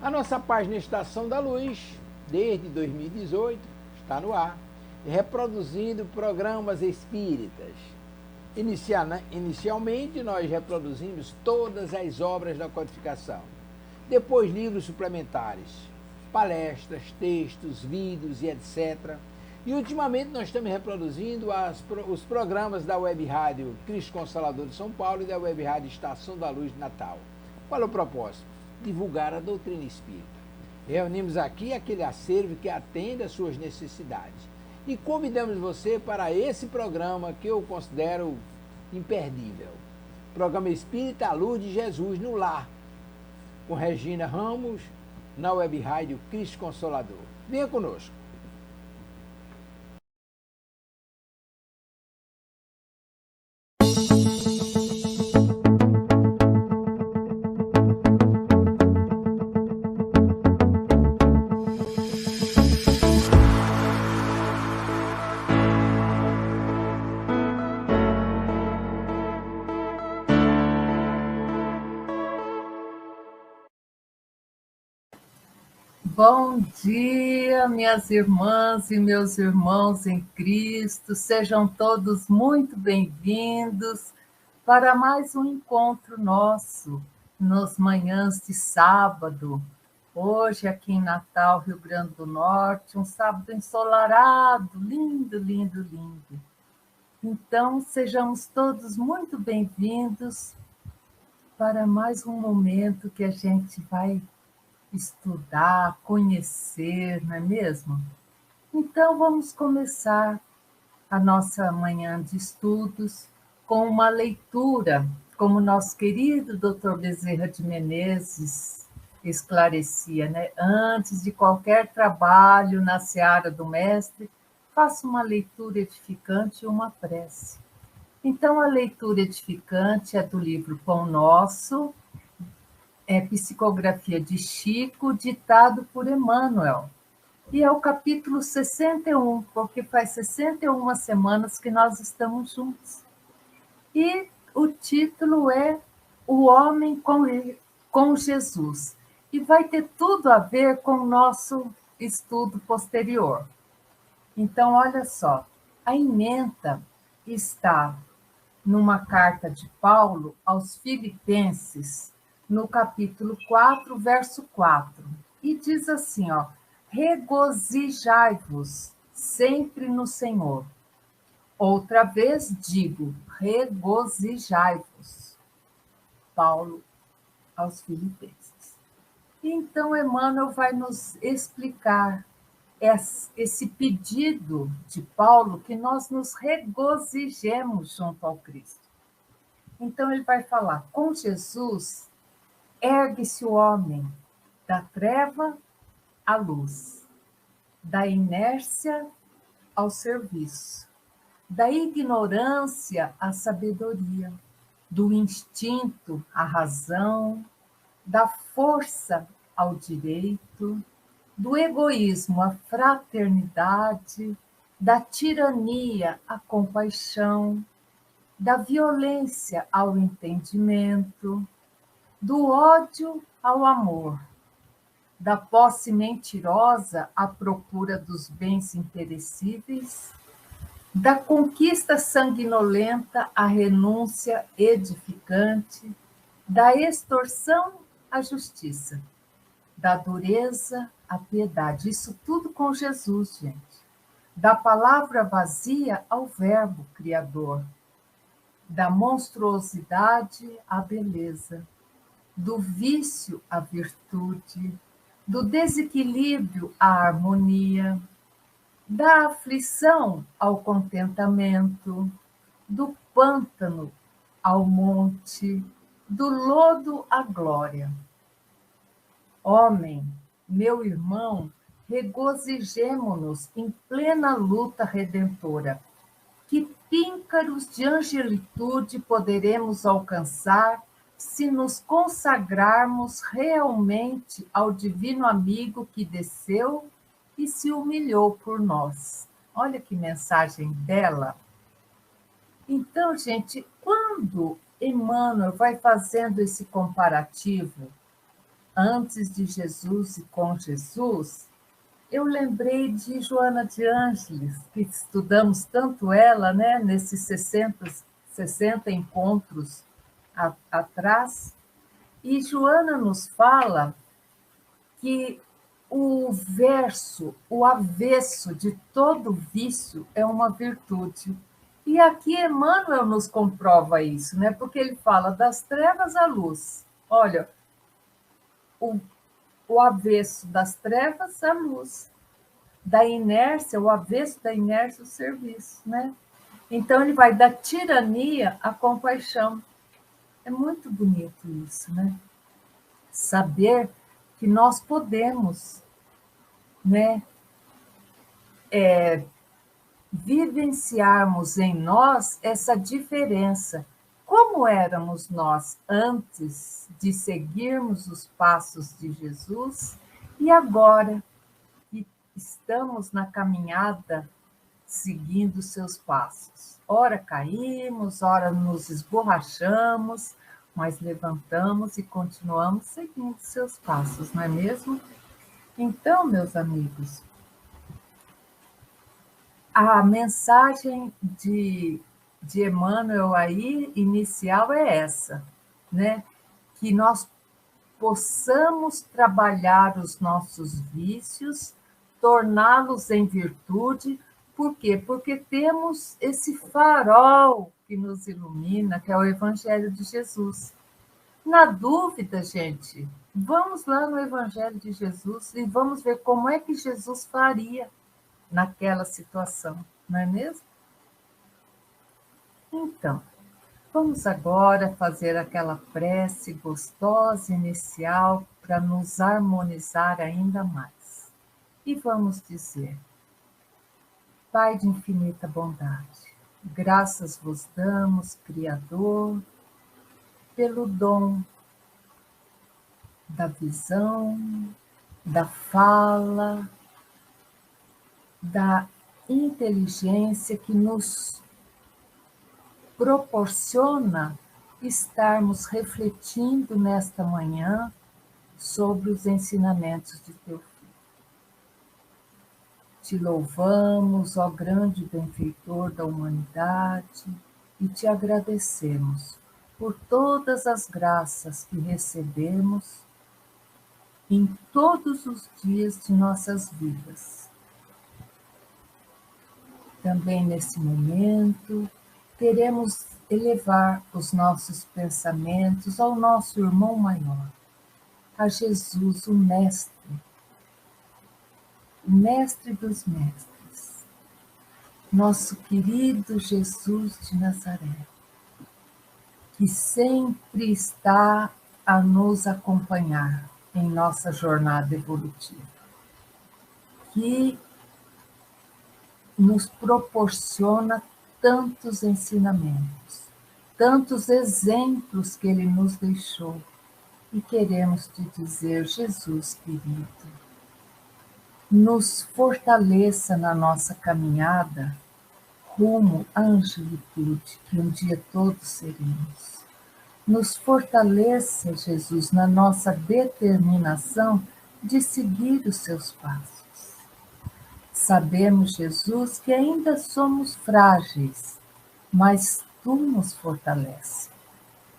A nossa página Estação da Luz, desde 2018, está no ar, reproduzindo programas espíritas. Inicialmente, nós reproduzimos todas as obras da codificação. Depois, livros suplementares, palestras, textos, vídeos e etc. E, ultimamente, nós estamos reproduzindo os programas da Web Rádio Cristo Consolador de São Paulo e da Web Rádio Estação da Luz de Natal. Qual é o propósito? Divulgar a doutrina espírita. Reunimos aqui aquele acervo que atende às suas necessidades. E convidamos você para esse programa que eu considero imperdível. Programa Espírita à Luz de Jesus no Lar, com Regina Ramos, na Web Rádio Cristo Consolador. Venha conosco. Bom dia, minhas irmãs e meus irmãos em Cristo, sejam todos muito bem-vindos para mais um encontro nosso nas manhãs de sábado. Hoje, aqui em Natal, Rio Grande do Norte, um sábado ensolarado, lindo, lindo, lindo. Então, sejamos todos muito bem-vindos para mais um momento que a gente vai estudar, conhecer, não é mesmo? Então, vamos começar a nossa manhã de estudos com uma leitura, como nosso querido Dr. Bezerra de Menezes esclarecia, né? Antes de qualquer trabalho na seara do mestre, faça uma leitura edificante e uma prece. Então, a leitura edificante é do livro Pão Nosso, Psicografia de Chico, ditado por Emmanuel. E é o capítulo 61, porque faz 61 semanas que nós estamos juntos. E o título é O Homem com Jesus. E vai ter tudo a ver com o nosso estudo posterior. Então, olha só, a ementa está numa carta de Paulo aos Filipenses, no capítulo 4, verso 4. E diz assim, ó: regozijai-vos sempre no Senhor. Outra vez digo, regozijai-vos. Paulo aos Filipenses. Então, Emmanuel vai nos explicar esse pedido de Paulo que nós nos regozijemos junto ao Cristo. Então, ele vai falar, com Jesus, ergue-se o homem da treva à luz, da inércia ao serviço, da ignorância à sabedoria, do instinto à razão, da força ao direito, do egoísmo à fraternidade, da tirania à compaixão, da violência ao entendimento, do ódio ao amor, da posse mentirosa à procura dos bens imperecíveis, da conquista sanguinolenta à renúncia edificante, da extorsão à justiça, da dureza à piedade. Isso tudo com Jesus, gente. Da palavra vazia ao verbo criador, da monstruosidade à beleza, do vício à virtude, do desequilíbrio à harmonia, da aflição ao contentamento, do pântano ao monte, do lodo à glória. Homem, meu irmão, regozijemo-nos em plena luta redentora. Que píncaros de angelitude poderemos alcançar se nos consagrarmos realmente ao divino amigo que desceu e se humilhou por nós. Olha que mensagem bela. Então, gente, quando Emmanuel vai fazendo esse comparativo antes de Jesus e com Jesus, eu lembrei de Joana de Ângeles, que estudamos tanto ela, né, nesses 60 encontros atrás, e Joana nos fala que o verso, o avesso de todo vício é uma virtude. E aqui Emmanuel nos comprova isso, né? Porque ele fala das trevas à luz. Olha, o, o avesso das trevas à luz, da inércia, o avesso da inércia, o serviço, né? Então ele vai da tirania à compaixão. É muito bonito isso, né? Saber que nós podemos, né, vivenciarmos em nós essa diferença. Como éramos nós antes de seguirmos os passos de Jesus e agora que estamos na caminhada seguindo seus passos. Ora caímos, ora nos esborrachamos, mas levantamos e continuamos seguindo seus passos, não é mesmo? Então, meus amigos, a mensagem de Emmanuel aí, inicial, é essa, né? Que nós possamos trabalhar os nossos vícios, torná-los em virtude. Por quê? Porque temos esse farol que nos ilumina, que é o Evangelho de Jesus. Na dúvida, gente, vamos lá no Evangelho de Jesus e vamos ver como é que Jesus faria naquela situação, não é mesmo? Então, vamos agora fazer aquela prece gostosa inicial para nos harmonizar ainda mais. E vamos dizer: Pai de infinita bondade, graças vos damos, Criador, pelo dom da visão, da fala, da inteligência que nos proporciona estarmos refletindo nesta manhã sobre os ensinamentos de teu Filho. Te louvamos, ó grande benfeitor da humanidade, e te agradecemos por todas as graças que recebemos em todos os dias de nossas vidas. Também nesse momento, queremos elevar os nossos pensamentos ao nosso irmão maior, a Jesus, o Mestre dos Mestres, nosso querido Jesus de Nazaré, que sempre está a nos acompanhar em nossa jornada evolutiva, que nos proporciona tantos ensinamentos, tantos exemplos que ele nos deixou, e queremos te dizer, Jesus querido, nos fortaleça na nossa caminhada rumo à angelitude, que um dia todos seremos. Nos fortaleça, Jesus, na nossa determinação de seguir os seus passos. Sabemos, Jesus, que ainda somos frágeis, mas tu nos fortalece.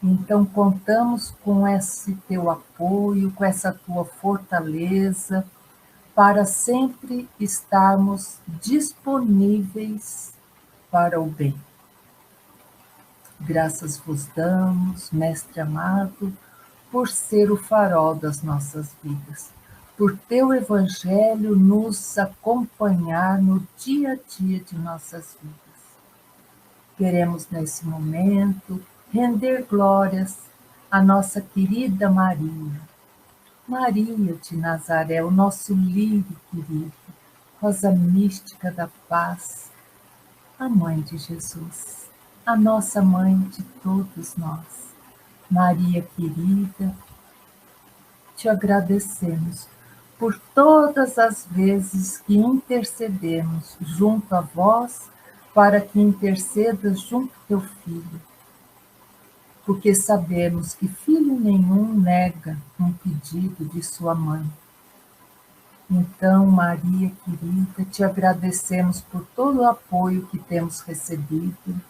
Então, contamos com esse teu apoio, com essa tua fortaleza, para sempre estarmos disponíveis para o bem. Graças vos damos, Mestre amado, por ser o farol das nossas vidas, por teu Evangelho nos acompanhar no dia a dia de nossas vidas. Queremos, nesse momento, render glórias à nossa querida Maria, Maria de Nazaré, o nosso lírio querido, rosa mística da paz, a mãe de Jesus, a nossa mãe de todos nós. Maria querida, te agradecemos por todas as vezes que intercedemos junto a vós, para que intercedas junto ao teu Filho. porque sabemos que filho nenhum nega um pedido de sua mãe. Então, Maria querida, te agradecemos por todo o apoio que temos recebido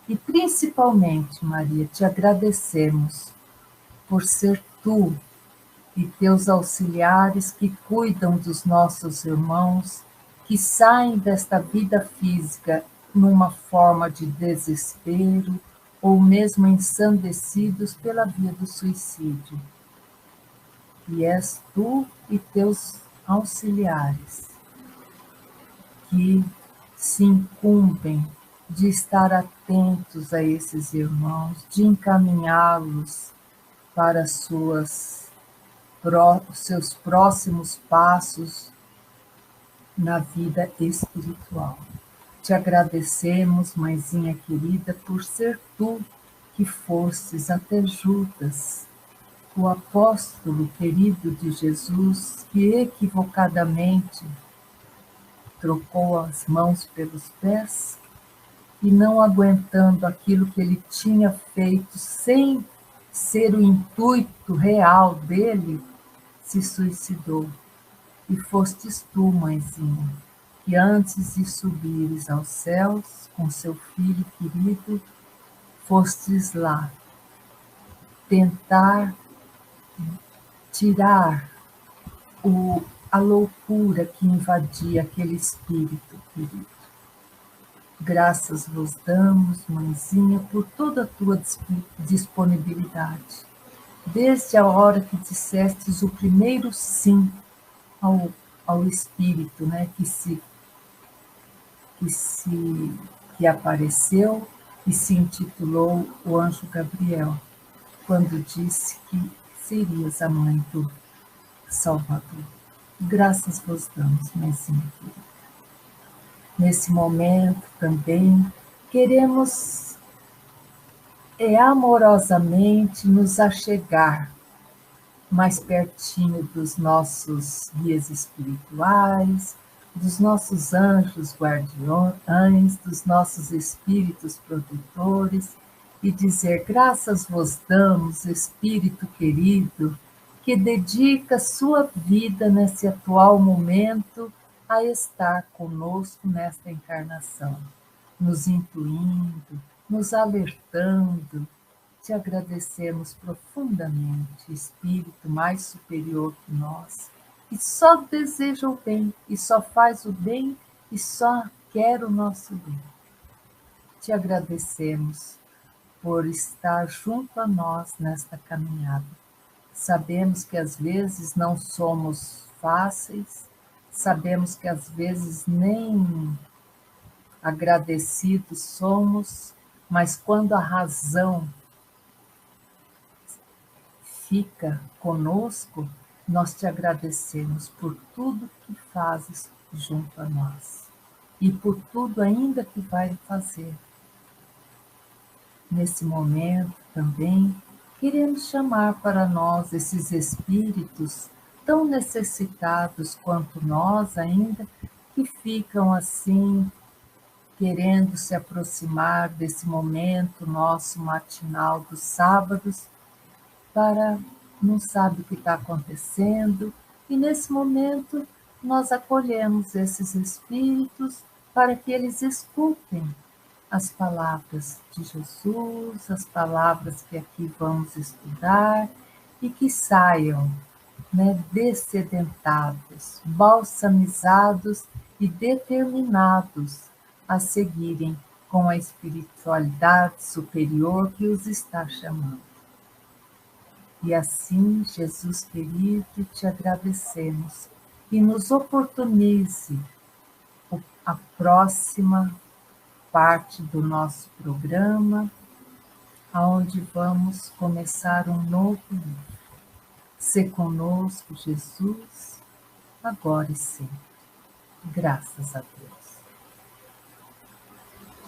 e principalmente, Maria, te agradecemos por ser tu e teus auxiliares que cuidam dos nossos irmãos que saem desta vida física numa forma de desespero ou mesmo ensandecidos pela via do suicídio. E és tu e teus auxiliares que se incumbem de estar atentos a esses irmãos, de encaminhá-los para seus próximos passos na vida espiritual. Te agradecemos, mãezinha querida, por ser tu que fostes até Judas, o apóstolo querido de Jesus, que equivocadamente trocou as mãos pelos pés e, não aguentando aquilo que ele tinha feito sem ser o intuito real dele, se suicidou. E fostes tu, mãezinha, que antes de subires aos céus com seu filho querido, fostes lá tentar tirar a loucura que invadia aquele espírito querido. Graças vos damos, mãezinha, por toda a tua disponibilidade. Desde a hora que dissestes o primeiro sim ao espírito, né, que apareceu e se intitulou o anjo Gabriel, quando disse que serias a mãe do Salvador. Graças vos damos, mãezinha querida. Nesse momento também queremos amorosamente nos achegar mais pertinho dos nossos guias espirituais, dos nossos anjos guardiões, dos nossos espíritos protetores e dizer: graças vos damos, Espírito querido, que dedica sua vida nesse atual momento a estar conosco nesta encarnação, nos intuindo, nos alertando. Te agradecemos profundamente, Espírito mais superior que nós, que só deseja o bem, e só faz o bem, e só quer o nosso bem. Te agradecemos por estar junto a nós nesta caminhada. Sabemos que às vezes não somos fáceis, sabemos que às vezes nem agradecidos somos, mas quando a razão fica conosco, nós te agradecemos por tudo que fazes junto a nós e por tudo ainda que vai fazer. Nesse momento também queremos chamar para nós esses espíritos tão necessitados quanto nós ainda, que ficam assim querendo se aproximar desse momento nosso matinal dos sábados, para não sabe o que está acontecendo, e nesse momento nós acolhemos esses espíritos para que eles escutem as palavras de Jesus, as palavras que aqui vamos estudar, e que saiam, né, dessedentados, balsamizados e determinados a seguirem com a espiritualidade superior que os está chamando. E assim, Jesus querido, te agradecemos e nos oportunize a próxima parte do nosso programa, onde vamos começar um novo livro. Se conosco, Jesus, agora e sempre. Graças a Deus.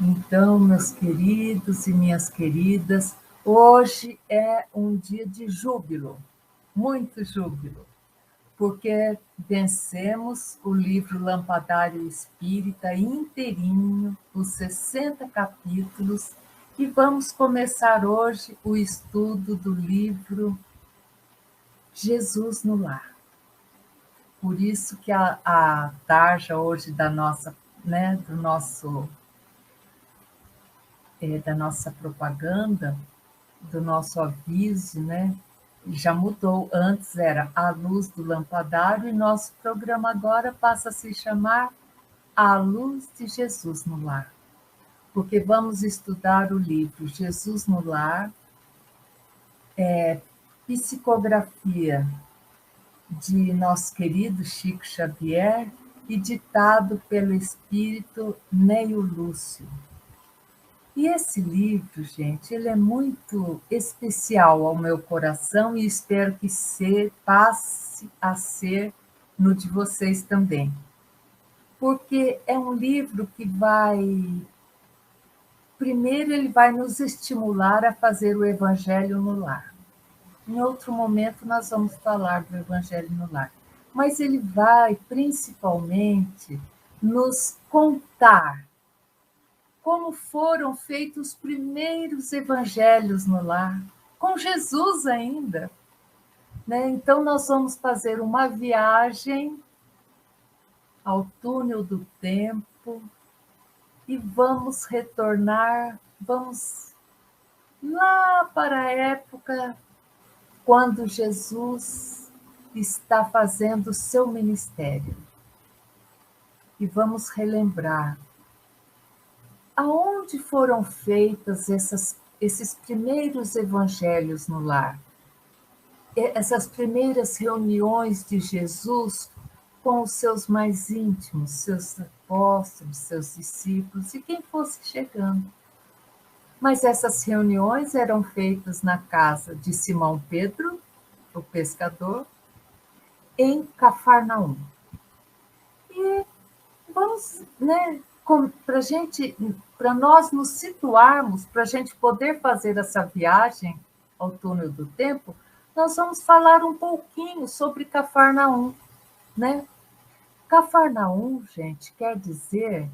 Então, meus queridos e minhas queridas, hoje é um dia de júbilo, muito júbilo, porque vencemos o livro Lampadário Espírita inteirinho, os 60 capítulos, E vamos começar hoje o estudo do livro Jesus no Lar. Por isso que a tarja hoje da nossa, né, da nossa propaganda, do nosso aviso, né, já mudou. Antes era A Luz do Lampadário e nosso programa agora passa a se chamar A Luz de Jesus no Lar, porque vamos estudar o livro Jesus no Lar, psicografia de nosso querido Chico Xavier e ditado pelo espírito Neio Lúcio. E esse livro, gente, ele é muito especial ao meu coração e espero que passe a ser no de vocês também. Porque é um livro que primeiro, ele vai nos estimular a fazer o Evangelho no lar. Em outro momento, nós vamos falar do Evangelho no lar. Mas ele vai, principalmente, nos contar como foram feitos os primeiros evangelhos no lar, com Jesus ainda. Né? Então, nós vamos fazer uma viagem ao túnel do tempo e vamos retornar, vamos lá para a época quando Jesus está fazendo o seu ministério. E vamos relembrar aonde foram feitas esses primeiros evangelhos no lar, essas primeiras reuniões de Jesus com os seus mais íntimos, seus apóstolos, seus discípulos e quem fosse chegando. Mas essas reuniões eram feitas na casa de Simão Pedro, o pescador, em Cafarnaum. E vamos, né, para nós nos situarmos, para a gente poder fazer essa viagem ao túnel do tempo, nós vamos falar um pouquinho sobre Cafarnaum, né? Cafarnaum, gente, quer dizer,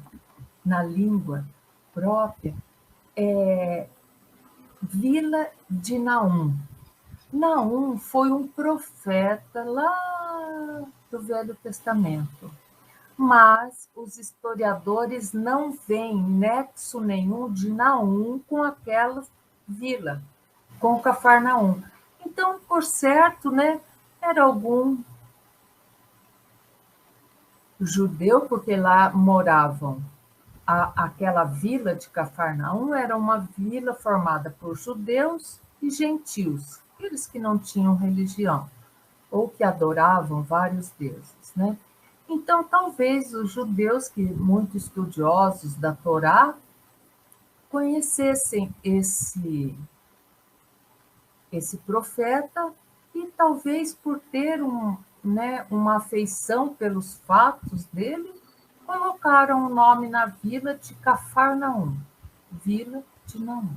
na língua própria, Vila de Naum. Naum foi um profeta lá do Velho Testamento, mas os historiadores não veem nexo nenhum de Naum com aquela vila, com Cafarnaum. Então, por certo, né, era algum judeu, porque lá moravam. Aquela vila de Cafarnaum era uma vila formada por judeus e gentios, aqueles que não tinham religião, ou que adoravam vários deuses, né? Então, talvez os judeus, que muito estudiosos da Torá, conhecessem esse profeta e talvez por ter uma afeição pelos fatos dele, colocaram o nome na vila de Cafarnaum, Vila de Naum.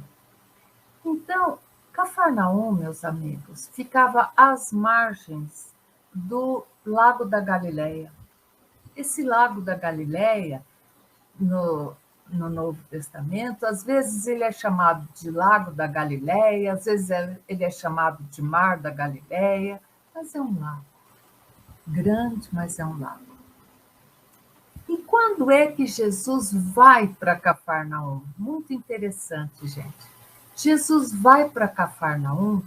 Então, Cafarnaum, meus amigos, ficava às margens do Lago da Galileia. Esse Lago da Galileia, no Novo Testamento, às vezes ele é chamado de Lago da Galileia, às vezes ele é chamado de Mar da Galileia, mas é um lago. Grande, mas é um lago. E quando é que Jesus vai para Cafarnaum? Muito interessante, gente. Jesus vai para Cafarnaum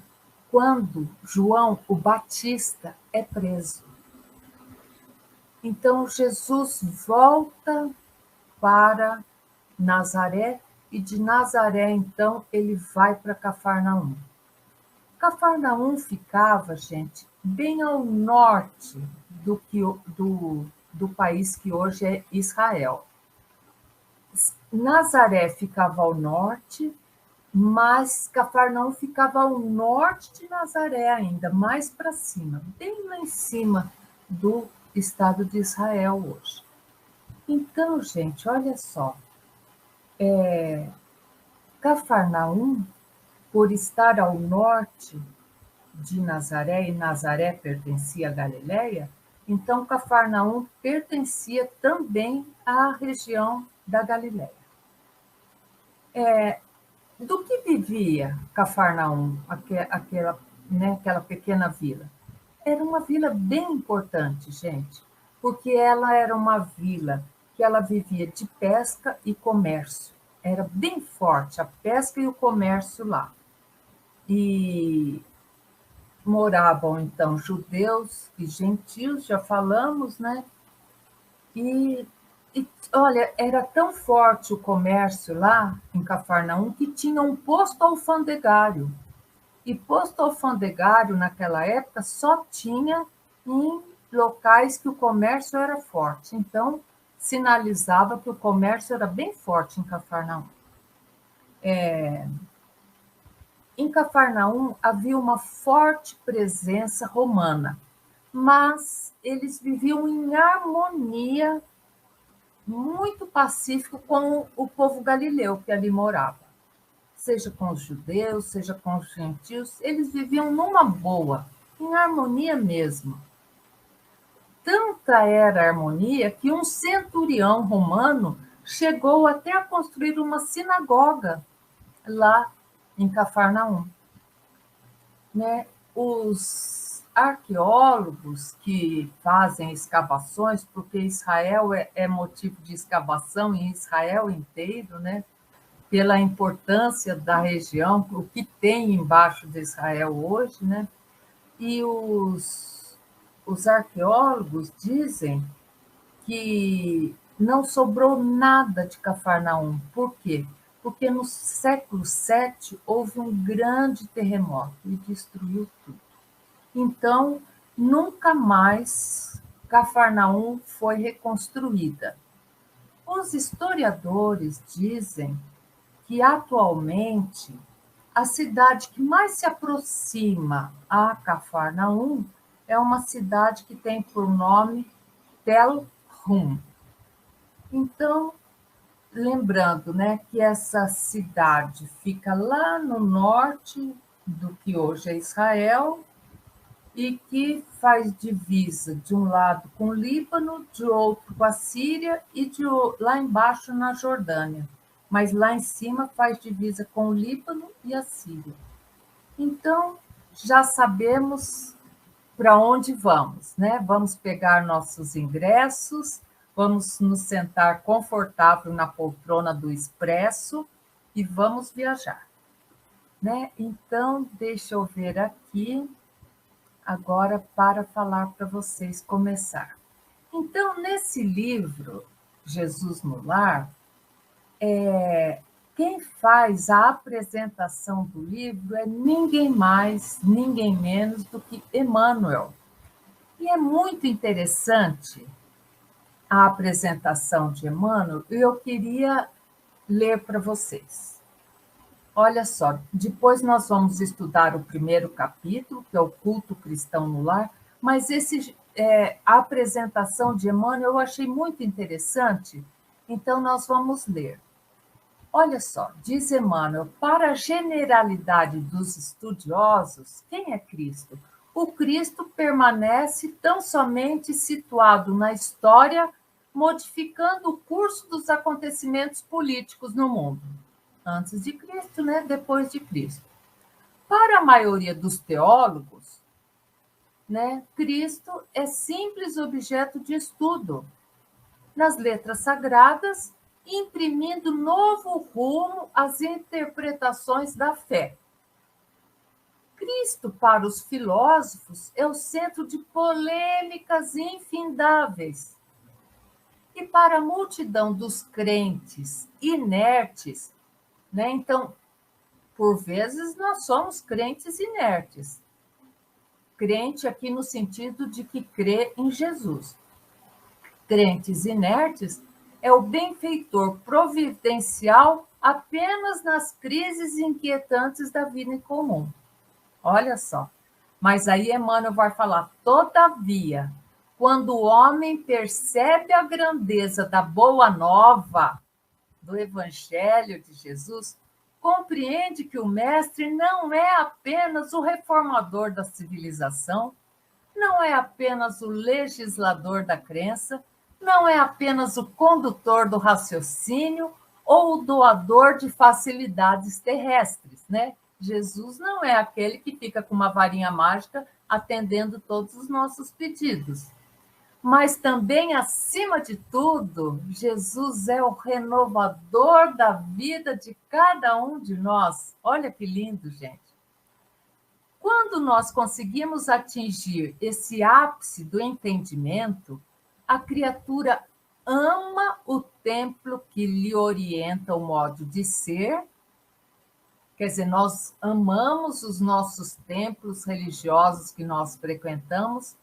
quando João o Batista é preso. Então, Jesus volta para Nazaré e de Nazaré, então, ele vai para Cafarnaum. Cafarnaum ficava, gente, bem ao norte do país que hoje é Israel. Nazaré ficava ao norte, mas Cafarnaum ficava ao norte de Nazaré ainda, mais para cima, bem lá em cima do estado de Israel hoje. Então, gente, olha só, Cafarnaum, por estar ao norte de Nazaré, e Nazaré pertencia à Galileia, então Cafarnaum pertencia também à região da Galileia. Do vivia Cafarnaum, aquela pequena vila? Era uma vila bem importante, gente, porque ela era uma vila que ela vivia de pesca e comércio. Era bem forte a pesca e o comércio lá. E moravam, então, judeus e gentios, já falamos, né? E, olha, era tão forte o comércio lá em Cafarnaum que tinha um posto alfandegário. E posto alfandegário, naquela época, só tinha em locais que o comércio era forte. Então, sinalizava que o comércio era bem forte em Cafarnaum. Em Cafarnaum havia uma forte presença romana, mas eles viviam em harmonia, muito pacífico com o povo galileu que ali morava. Seja com os judeus, seja com os gentios, eles viviam numa boa, em harmonia mesmo. Tanta era a harmonia que um centurião romano chegou até a construir uma sinagoga lá em Cafarnaum. Né? Os arqueólogos que fazem escavações, porque Israel é motivo de escavação em Israel inteiro, né? Pela importância da região, o que tem embaixo de Israel hoje, né? E os arqueólogos dizem que não sobrou nada de Cafarnaum. Por quê? Porque no século VII houve um grande terremoto e destruiu tudo. Então, nunca mais Cafarnaum foi reconstruída. Os historiadores dizem que atualmente a cidade que mais se aproxima a Cafarnaum é uma cidade que tem por nome Tel Rum. Então, lembrando, né, que essa cidade fica lá no norte do que hoje é Israel e que faz divisa de um lado com o Líbano, de outro com a Síria e lá embaixo na Jordânia. Mas lá em cima faz divisa com o Líbano e a Síria. Então, já sabemos para onde vamos, né? Vamos pegar nossos ingressos, vamos nos sentar confortável na poltrona do expresso e vamos viajar, né? Então, deixa eu ver aqui agora para falar para vocês começar. Então, nesse livro, Jesus no Lar, quem faz a apresentação do livro é ninguém mais, ninguém menos do que Emmanuel. E é muito interessante a apresentação de Emmanuel, e eu queria ler para vocês. Olha só, depois nós vamos estudar o primeiro capítulo, que é o culto cristão no lar, mas a apresentação de Emmanuel eu achei muito interessante, então nós vamos ler. Olha só, diz Emmanuel, para a generalidade dos estudiosos, quem é Cristo? O Cristo permanece tão somente situado na história, modificando o curso dos acontecimentos políticos no mundo. Antes de Cristo, né? Depois de Cristo. Para a maioria dos teólogos, né, Cristo é simples objeto de estudo nas letras sagradas, imprimindo novo rumo às interpretações da fé. Cristo, para os filósofos, é o centro de polêmicas infindáveis. E para a multidão dos crentes inertes, né? Então, por vezes, nós somos crentes inertes. Crente aqui no sentido de que crê em Jesus. Crentes inertes é o benfeitor providencial apenas nas crises inquietantes da vida em comum. Olha só. Mas aí Emmanuel vai falar, todavia, quando o homem percebe a grandeza da boa nova, do Evangelho de Jesus, compreende que o Mestre não é apenas o reformador da civilização, não é apenas o legislador da crença, não é apenas o condutor do raciocínio ou o doador de facilidades terrestres, né? Jesus não é aquele que fica com uma varinha mágica atendendo todos os nossos pedidos. Mas também, acima de tudo, Jesus é o renovador da vida de cada um de nós. Olha que lindo, gente. Quando nós conseguimos atingir esse ápice do entendimento, a criatura ama o templo que lhe orienta o modo de ser. Quer dizer, nós amamos os nossos templos religiosos que nós frequentamos,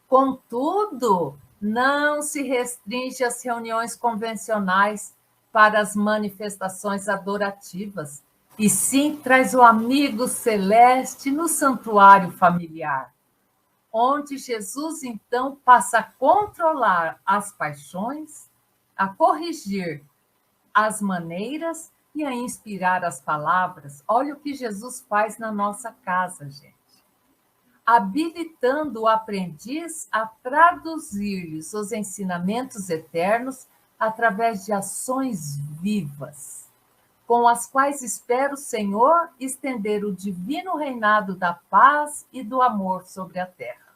contudo, não se restringe às reuniões convencionais para as manifestações adorativas, e sim traz o amigo celeste no santuário familiar, onde Jesus então passa a controlar as paixões, a corrigir as maneiras e a inspirar as palavras. Olha o que Jesus faz na nossa casa, gente. Habilitando o aprendiz a traduzir-lhes os ensinamentos eternos através de ações vivas, com as quais espera o Senhor estender o divino reinado da paz e do amor sobre a terra.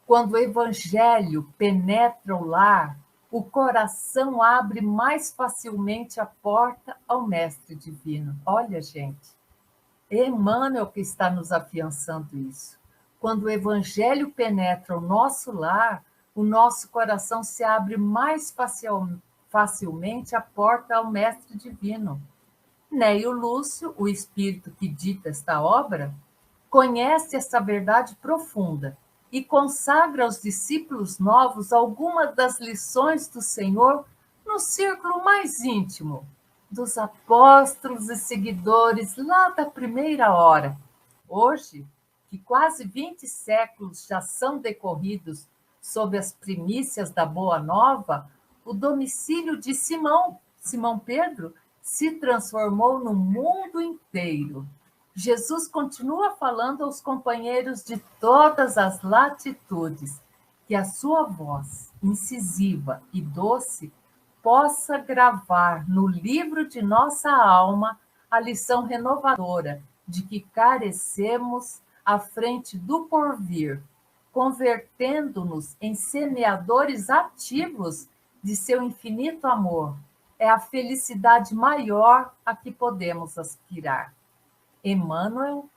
Quando o evangelho penetra o lar, o coração abre mais facilmente a porta ao Mestre Divino. Olha, gente, Emmanuel que está nos afiançando isso. Quando o evangelho penetra o nosso lar, o nosso coração se abre mais facilmente a porta ao Mestre Divino. Neio Lúcio, o espírito que dita esta obra, conhece essa verdade profunda e consagra aos discípulos novos algumas das lições do Senhor no círculo mais íntimo dos apóstolos e seguidores lá da primeira hora. Hoje, que quase 20 séculos já são decorridos sob as primícias da Boa Nova, o domicílio de Simão Pedro se transformou no mundo inteiro. Jesus continua falando aos companheiros de todas as latitudes, que a sua voz incisiva e doce possa gravar no livro de nossa alma a lição renovadora de que carecemos à frente do porvir, convertendo-nos em semeadores ativos de seu infinito amor. É a felicidade maior a que podemos aspirar. Emmanuel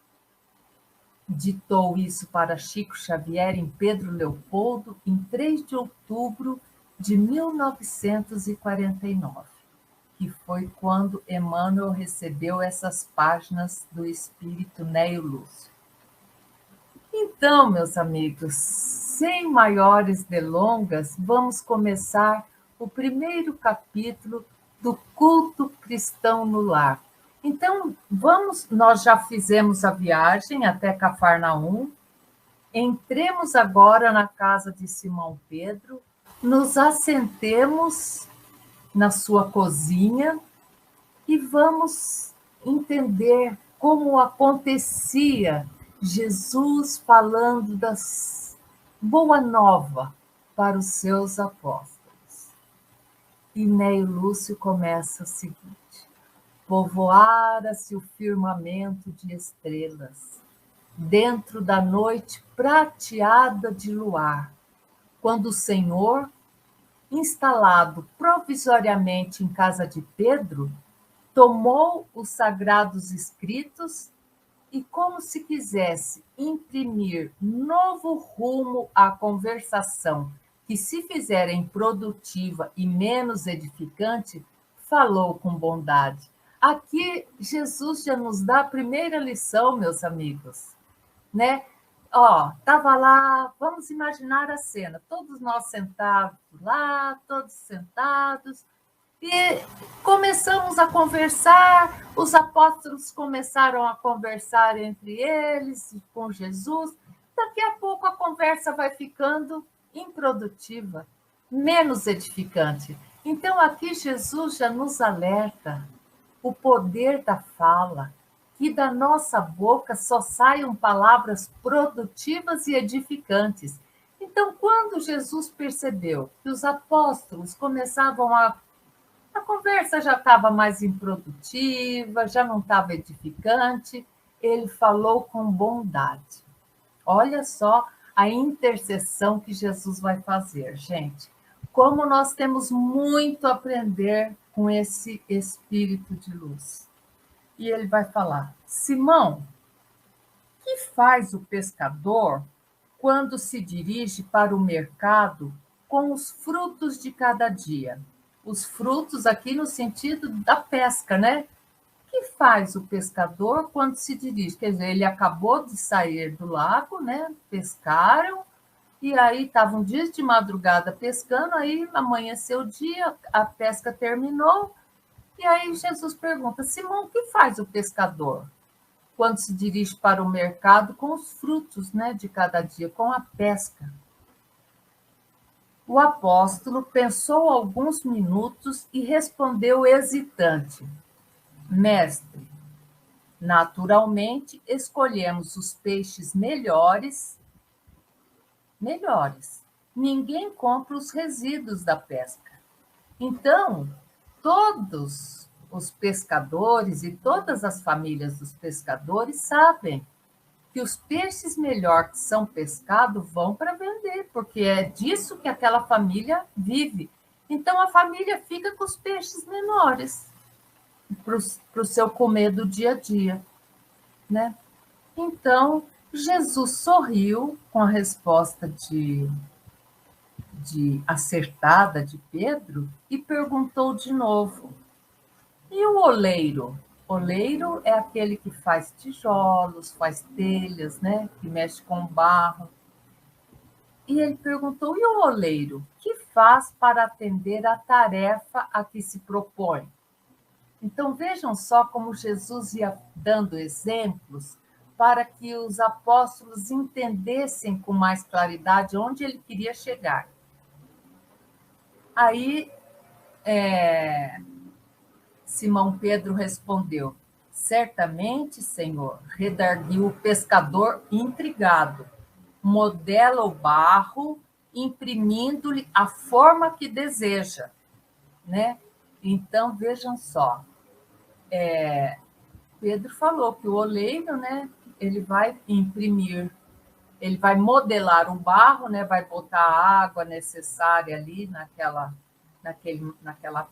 ditou isso para Chico Xavier em Pedro Leopoldo em 3 de outubro de 1949, que foi quando Emmanuel recebeu essas páginas do espírito Neio Lúcio. Então, meus amigos, sem maiores delongas, vamos começar o primeiro capítulo do culto cristão no lar. Então, nós já fizemos a viagem até Cafarnaum, entremos agora na casa de Simão Pedro, nos assentemos na sua cozinha e vamos entender como acontecia Jesus falando das boa nova para os seus apóstolos. E Neio Lúcio começa o seguinte: povoara-se o firmamento de estrelas, dentro da noite prateada de luar, quando o Senhor, instalado provisoriamente em casa de Pedro, tomou os sagrados escritos e, como se quisesse imprimir novo rumo à conversação que se fizera improdutiva e menos edificante, falou com bondade. Aqui Jesus já nos dá a primeira lição, meus amigos, né? Estava lá, vamos imaginar a cena, todos nós sentados lá, todos sentados, e começamos a conversar, os apóstolos começaram a conversar entre eles, com Jesus. Daqui a pouco a conversa vai ficando improdutiva, menos edificante. Então aqui Jesus já nos alerta o poder da fala, que da nossa boca só saiam palavras produtivas e edificantes. Então, quando Jesus percebeu que os apóstolos começavam a A conversa já estava mais improdutiva, já não estava edificante. Ele falou com bondade. Olha só a intercessão que Jesus vai fazer, gente. Como nós temos muito a aprender com esse espírito de luz. E ele vai falar: Simão, que faz o pescador quando se dirige para o mercado com os frutos de cada dia? Os frutos aqui no sentido da pesca, né? Que faz o pescador quando se dirige? Quer dizer, ele acabou de sair do lago, né? Pescaram, e aí estavam dias de madrugada pescando, aí amanheceu o dia, a pesca terminou, e aí Jesus pergunta: Simão, o que faz o pescador quando se dirige para o mercado com os frutos, né, de cada dia, com a pesca? O apóstolo pensou alguns minutos e respondeu hesitante: Mestre, naturalmente escolhemos os peixes melhores. Melhores. Ninguém compra os resíduos da pesca. Então, todos os pescadores e todas as famílias dos pescadores sabem que os peixes melhor que são pescados vão para vender, porque é disso que aquela família vive. Então, a família fica com os peixes menores para o seu comer do dia a dia, né? Então, Jesus sorriu com a resposta de acertada de Pedro e perguntou de novo: e o oleiro? Oleiro é aquele que faz tijolos, faz telhas, né? Que mexe com barro. E ele perguntou: e o oleiro? Que faz para atender a tarefa a que se propõe? Então vejam só como Jesus ia dando exemplos para que os apóstolos entendessem com mais claridade onde ele queria chegar. Aí Simão Pedro respondeu: certamente, Senhor, redarguiu o pescador intrigado. Modela o barro, imprimindo-lhe a forma que deseja, né? Então, vejam só. Pedro falou que o oleiro, né, ele vai imprimir, ele vai modelar o barro, né, vai botar a água necessária ali naquela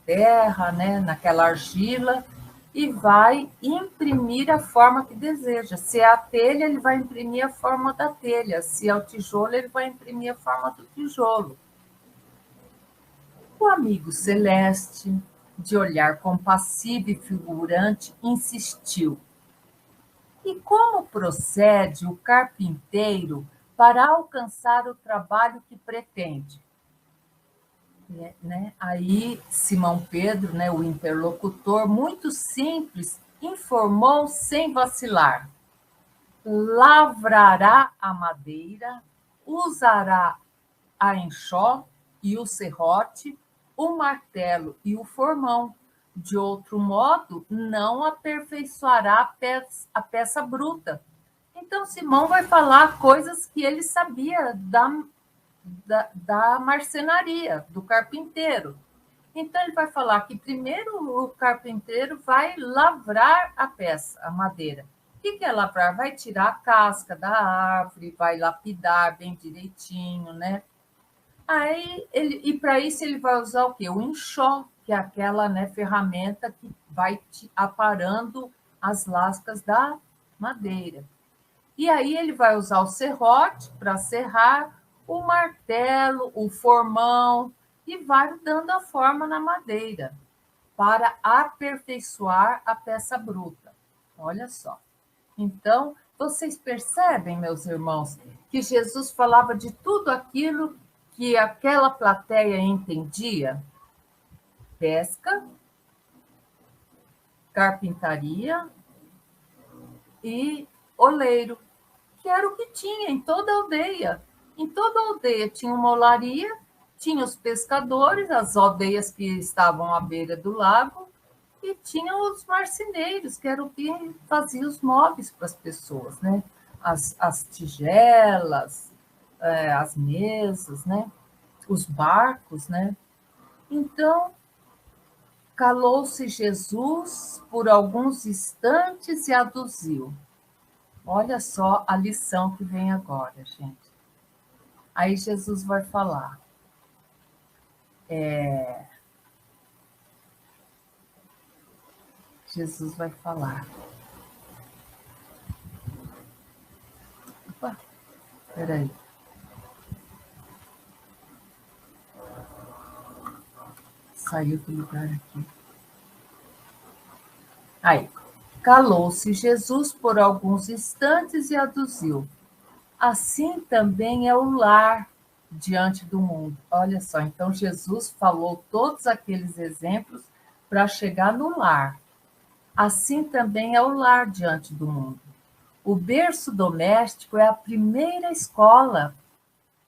terra, né, naquela argila, e vai imprimir a forma que deseja. Se é a telha, ele vai imprimir a forma da telha. Se é o tijolo, ele vai imprimir a forma do tijolo. O amigo celeste, de olhar compassivo e figurante, insistiu: e como procede o carpinteiro para alcançar o trabalho que pretende? Né? Aí Simão Pedro, né, o interlocutor, muito simples, informou sem vacilar: lavrará a madeira, usará a enxó e o serrote, o martelo e o formão. De outro modo, não aperfeiçoará a peça bruta. Então, Simão vai falar coisas que ele sabia da marcenaria, do carpinteiro. Então, ele vai falar que primeiro o carpinteiro vai lavrar a peça, a madeira. O que é lavrar? Vai tirar a casca da árvore, vai lapidar bem direitinho, né? Aí, e para isso ele vai usar o quê? O enxó, que é aquela, né, ferramenta que vai aparando as lascas da madeira. E aí ele vai usar o serrote para serrar, o martelo, o formão, e vai dando a forma na madeira para aperfeiçoar a peça bruta. Olha só. Então, vocês percebem, meus irmãos, que Jesus falava de tudo aquilo que aquela plateia entendia: pesca, carpintaria e oleiro, que era o que tinha em toda a aldeia. Em toda a aldeia tinha uma olaria, tinha os pescadores, as aldeias que estavam à beira do lago, e tinha os marceneiros, que eram que faziam os móveis para as pessoas, né? As tigelas, as mesas, né? Os barcos, né? Então, Calou-se Jesus por alguns instantes e aduziu. Olha só a lição que vem agora, gente. Aí Jesus vai falar. Jesus vai falar. Opa, peraí. Saiu do lugar aqui. Aí. Calou-se Jesus por alguns instantes e aduziu. Assim também é o lar diante do mundo. Olha só, então Jesus falou todos aqueles exemplos para chegar no lar. Assim também é o lar diante do mundo. O berço doméstico é a primeira escola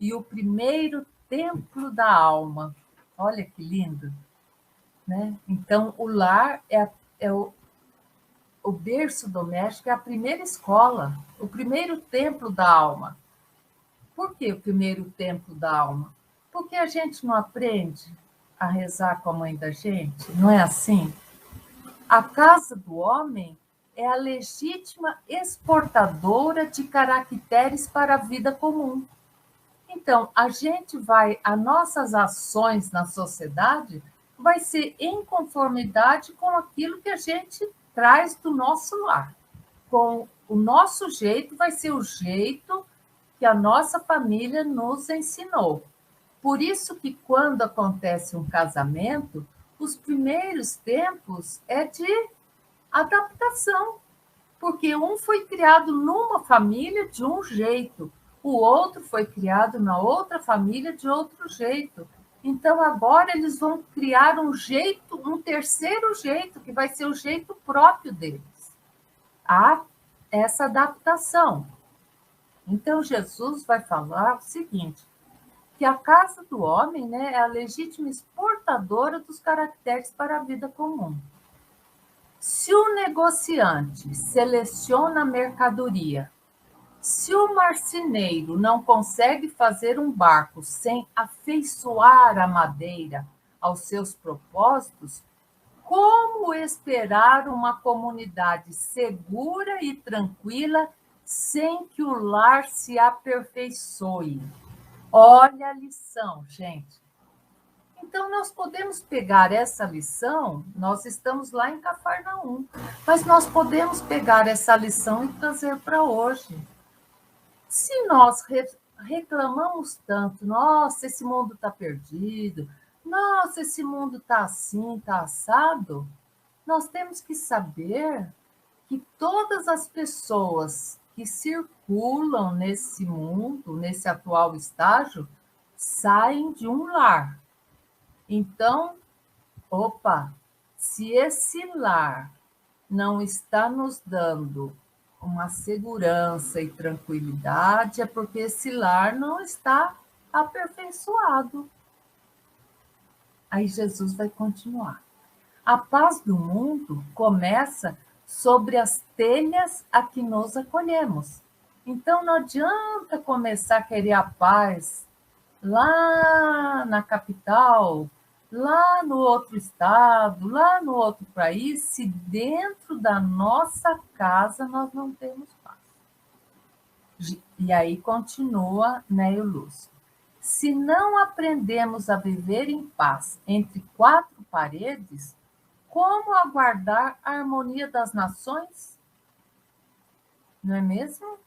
e o primeiro templo da alma. Olha que lindo, né? Então, o lar é o berço doméstico é a primeira escola, o primeiro templo da alma. Por que o primeiro templo da alma? Porque a gente não aprende a rezar com a mãe da gente, não é assim? A casa do homem é a legítima exportadora de caracteres para a vida comum. Então, as nossas ações na sociedade vai ser em conformidade com aquilo que a gente traz do nosso lar. Com o nosso jeito, vai ser o jeito que a nossa família nos ensinou. Por isso que quando acontece um casamento, os primeiros tempos é de adaptação, porque um foi criado numa família de um jeito, o outro foi criado na outra família de outro jeito. Então agora eles vão criar um jeito, um terceiro jeito, que vai ser o jeito próprio deles. Há essa adaptação. Então Jesus vai falar o seguinte, que a casa do homem, né, é a legítima exportadora dos caracteres para a vida comum. Se o negociante seleciona a mercadoria, se o marceneiro não consegue fazer um barco sem afeiçoar a madeira aos seus propósitos, como esperar uma comunidade segura e tranquila sem que o lar se aperfeiçoe? Olha a lição, gente. Então, nós podemos pegar essa lição, nós estamos lá em Cafarnaum, mas nós podemos pegar essa lição e trazer para hoje. Se nós reclamamos tanto, nossa, esse mundo está perdido, nossa, esse mundo está assim, está assado, nós temos que saber que todas as pessoas que circulam nesse mundo, nesse atual estágio, saem de um lar. Então, opa, se esse lar não está nos dando uma segurança e tranquilidade, é porque esse lar não está aperfeiçoado. Aí Jesus vai continuar. A paz do mundo começa sobre as telhas a que nos acolhemos. Então não adianta começar a querer a paz lá na capital, lá no outro estado, lá no outro país, se dentro da nossa casa nós não temos paz. E aí continua Neio Lúcio. Se não aprendemos a viver em paz entre quatro paredes, como aguardar a harmonia das nações? Não é mesmo?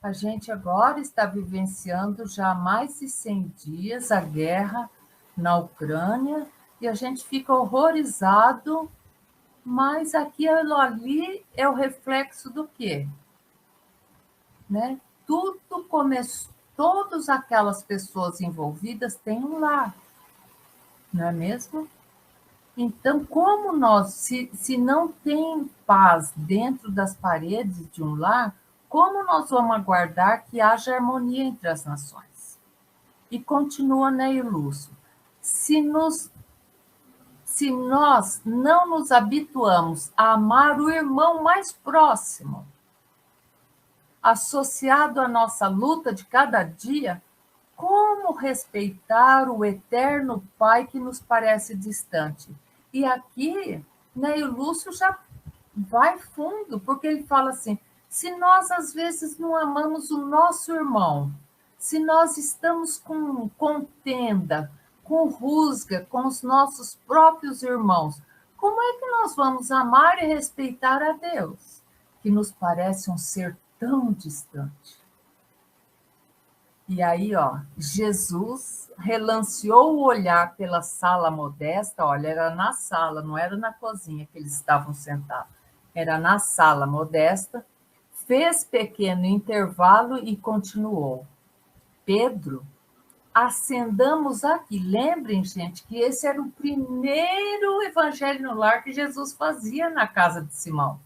A gente agora está vivenciando já há mais de 100 dias a guerra na Ucrânia e a gente fica horrorizado, mas aquilo ali é o reflexo do quê? Né? Tudo começou, todas aquelas pessoas envolvidas têm um lar, não é mesmo? Então, como nós, se não tem paz dentro das paredes de um lar, como nós vamos aguardar que haja harmonia entre as nações? E continua Neio Lúcio. Se nós não nos habituamos a amar o irmão mais próximo, associado à nossa luta de cada dia, como respeitar o eterno Pai que nos parece distante? E aqui, né, o Lúcio já vai fundo, porque ele fala assim: se nós às vezes não amamos o nosso irmão, se nós estamos com contenda, com rusga com os nossos próprios irmãos, como é que nós vamos amar e respeitar a Deus, que nos parece um ser tão distante? E aí, ó, Jesus relanceou o olhar pela sala modesta, olha, era na sala, não era na cozinha que eles estavam sentados, era na sala modesta, fez pequeno intervalo e continuou. Pedro, acendamos aqui. Lembrem, gente, que esse era o primeiro evangelho no lar que Jesus fazia na casa de Simão.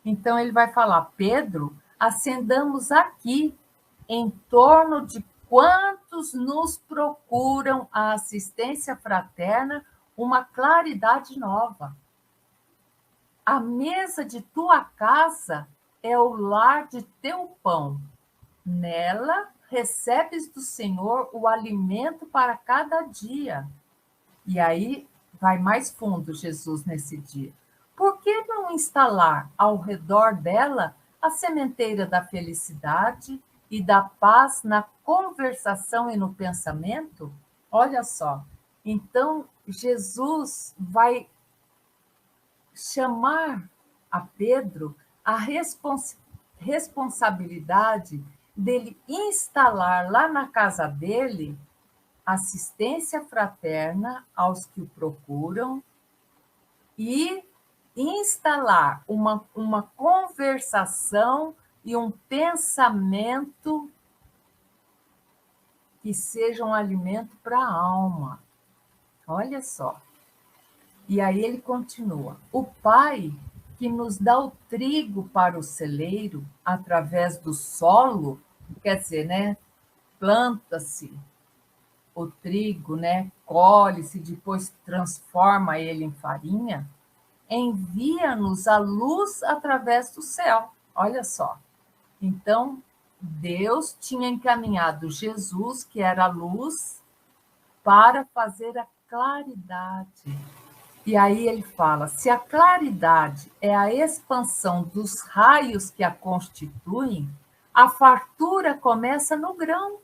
Então ele vai falar: Pedro, acendamos aqui em torno de quantos nos procuram a assistência fraterna, uma claridade nova. A mesa de tua casa é o lar de teu pão. Nela recebes do Senhor o alimento para cada dia. E aí vai mais fundo Jesus nesse dia. Por que não instalar ao redor dela a sementeira da felicidade e da paz na conversação e no pensamento? Olha só. Então, Jesus vai chamar a Pedro a responsabilidade dele instalar lá na casa dele assistência fraterna aos que o procuram e instalar uma conversação e um pensamento que seja um alimento para a alma. Olha só. E aí ele continua: o Pai que nos dá o trigo para o celeiro através do solo, quer dizer, né, planta-se o trigo, né, colhe-se, depois transforma ele em farinha, envia-nos a luz através do céu. Olha só. Então, Deus tinha encaminhado Jesus, que era a luz, para fazer a claridade. E aí ele fala: se a claridade é a expansão dos raios que a constituem, a fartura começa no grão.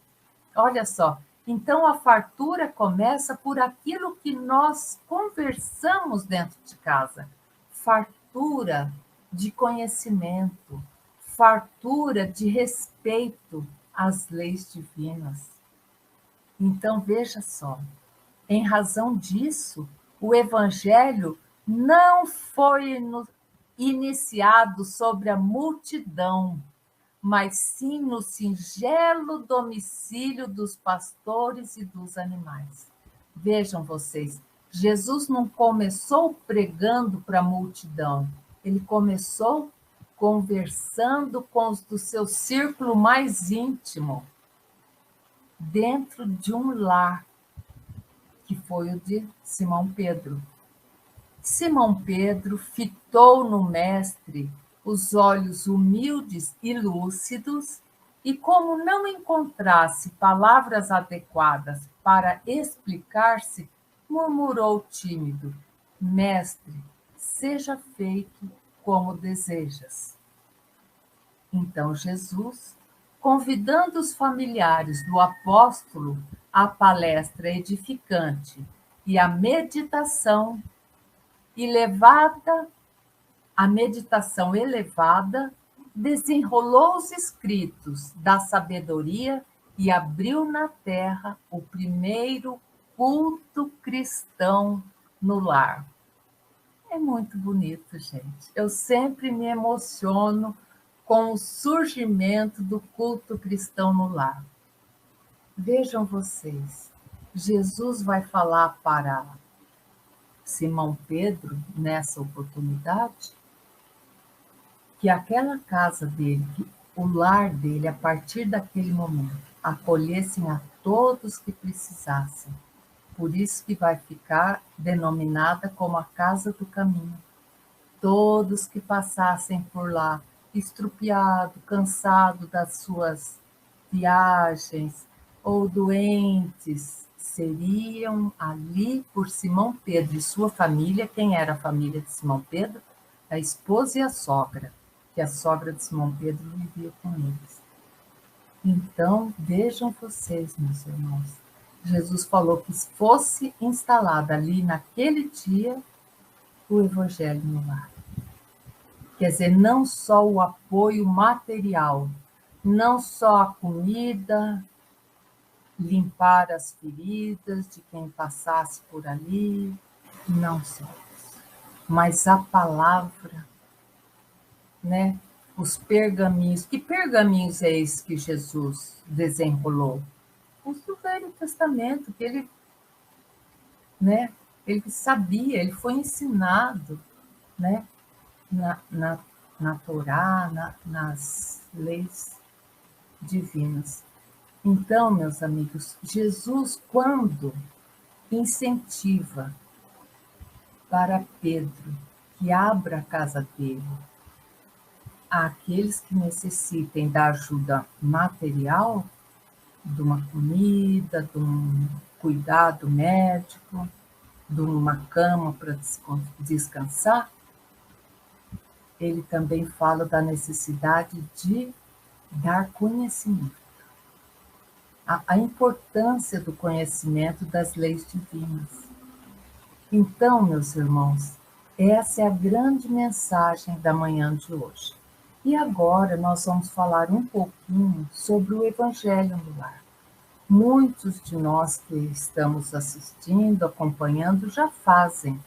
Olha só. Então a fartura começa por aquilo que nós conversamos dentro de casa. Fartura de conhecimento, fartura de respeito às leis divinas. Então veja só, em razão disso, o evangelho não foi iniciado sobre a multidão, mas sim no singelo domicílio dos pastores e dos animais. Vejam vocês, Jesus não começou pregando para a multidão, ele começou conversando com os do seu círculo mais íntimo, dentro de um lar, que foi o de Simão Pedro. Simão Pedro fitou no mestre os olhos humildes e lúcidos, e como não encontrasse palavras adequadas para explicar-se, murmurou tímido: Mestre, seja feito como desejas. Então Jesus, convidando os familiares do apóstolo à palestra edificante e à meditação elevada, desenrolou os escritos da sabedoria e abriu na terra o primeiro culto cristão no lar. É muito bonito, gente. Eu sempre me emociono com o surgimento do culto cristão no lar. Vejam vocês, Jesus vai falar para Simão Pedro, nessa oportunidade, que aquela casa dele, que o lar dele, a partir daquele momento, acolhessem a todos que precisassem. Por isso que vai ficar denominada como a casa do caminho. Todos que passassem por lá, estrupiado, cansado das suas viagens, ou doentes, seriam ali por Simão Pedro e sua família. Quem era a família de Simão Pedro? A esposa e a sogra, que a sogra de Simão Pedro vivia com eles. Então, vejam vocês, meus irmãos, Jesus falou que fosse instalado ali naquele dia o Evangelho no lar. Quer dizer, não só o apoio material, não só a comida, limpar as feridas de quem passasse por ali, não só isso, mas a palavra, né? Os pergaminhos. Que pergaminhos é esse que Jesus desenrolou? Os do Velho Testamento, que ele, né? Ele sabia, ele foi ensinado, né? Na Torá, nas leis divinas. Então, meus amigos, Jesus, quando incentiva para Pedro que abra a casa dele àqueles que necessitem da ajuda material, de uma comida, de um cuidado médico, de uma cama para descansar, ele também fala da necessidade de dar conhecimento. A importância do conhecimento das leis divinas. Então, meus irmãos, essa é a grande mensagem da manhã de hoje. E agora nós vamos falar um pouquinho sobre o Evangelho no lar. Muitos de nós que estamos assistindo, acompanhando, já fazem,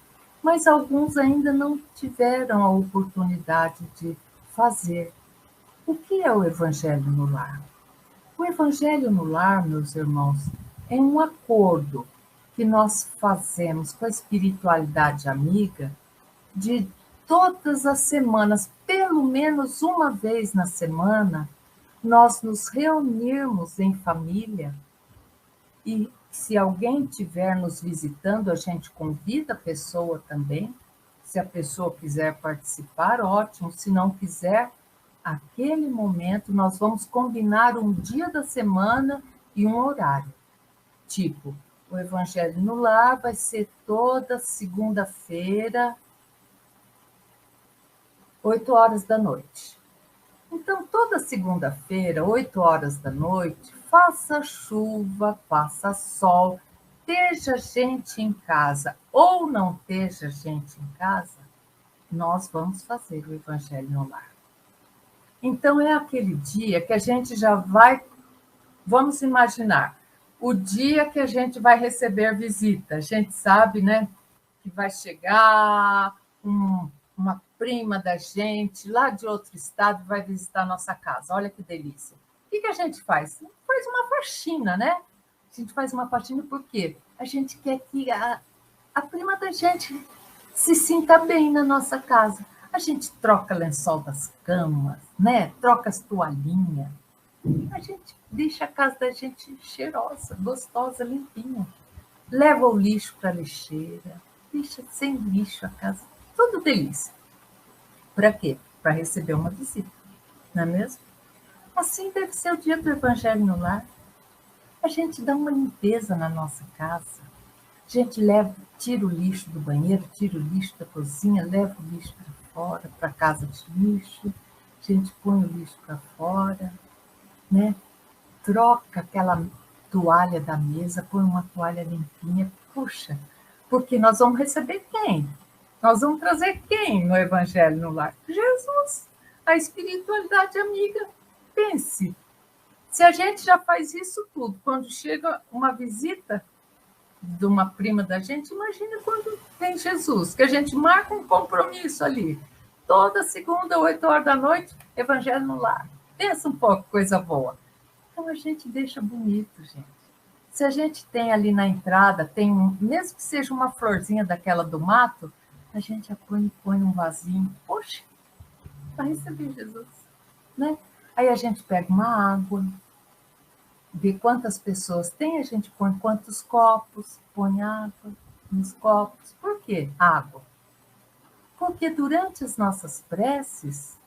mas alguns ainda não tiveram a oportunidade de fazer. O que é o Evangelho no lar? O Evangelho no lar, meus irmãos, é um acordo que nós fazemos com a espiritualidade amiga de todas as semanas, pelo menos uma vez na semana, nós nos reunirmos em família e, se alguém estiver nos visitando, a gente convida a pessoa também. Se a pessoa quiser participar, ótimo. Se não quiser, aquele momento nós vamos combinar um dia da semana e um horário. Tipo, o Evangelho no Lar vai ser toda segunda-feira, 8 horas da noite. Então, toda segunda-feira, 8 horas da noite, faça chuva, faça sol, esteja gente em casa ou não esteja gente em casa, nós vamos fazer o Evangelho no Lar. Então, é aquele dia que a gente já vai, vamos imaginar, o dia que a gente vai receber visita. A gente sabe, né, que vai chegar uma prima da gente, lá de outro estado, vai visitar a nossa casa. Olha que delícia. O que a gente faz? Faz uma faxina, né? A gente faz uma faxina por quê? A gente quer que a prima da gente se sinta bem na nossa casa. A gente troca lençol das camas, né? Troca as toalhinhas. A gente deixa a casa da gente cheirosa, gostosa, limpinha. Leva o lixo para a lixeira, deixa sem lixo a casa. Tudo delícia. Para quê? Para receber uma visita, não é mesmo? Assim deve ser o dia do Evangelho no Lar. A gente dá uma limpeza na nossa casa. A gente tira o lixo do banheiro, tira o lixo da cozinha, leva o lixo para fora, para a casa de lixo. A gente põe o lixo para fora, né? Troca aquela toalha da mesa, põe uma toalha limpinha. Puxa, porque nós vamos receber quem? Nós vamos trazer quem no Evangelho no Lar? Jesus, a espiritualidade amiga. Pense, se a gente já faz isso tudo, quando chega uma visita de uma prima da gente, imagina quando vem Jesus, que a gente marca um compromisso ali. Toda segunda, 8 horas da noite, Evangelho no Lar. Pensa um pouco, coisa boa. Então a gente deixa bonito, gente. Se a gente tem ali na entrada, mesmo que seja uma florzinha daquela do mato, a gente põe um vasinho, poxa, para receber Jesus, né? Aí a gente pega uma água, vê quantas pessoas tem, a gente põe quantos copos, põe água nos copos. Por quê? Água. Porque durante as nossas preces,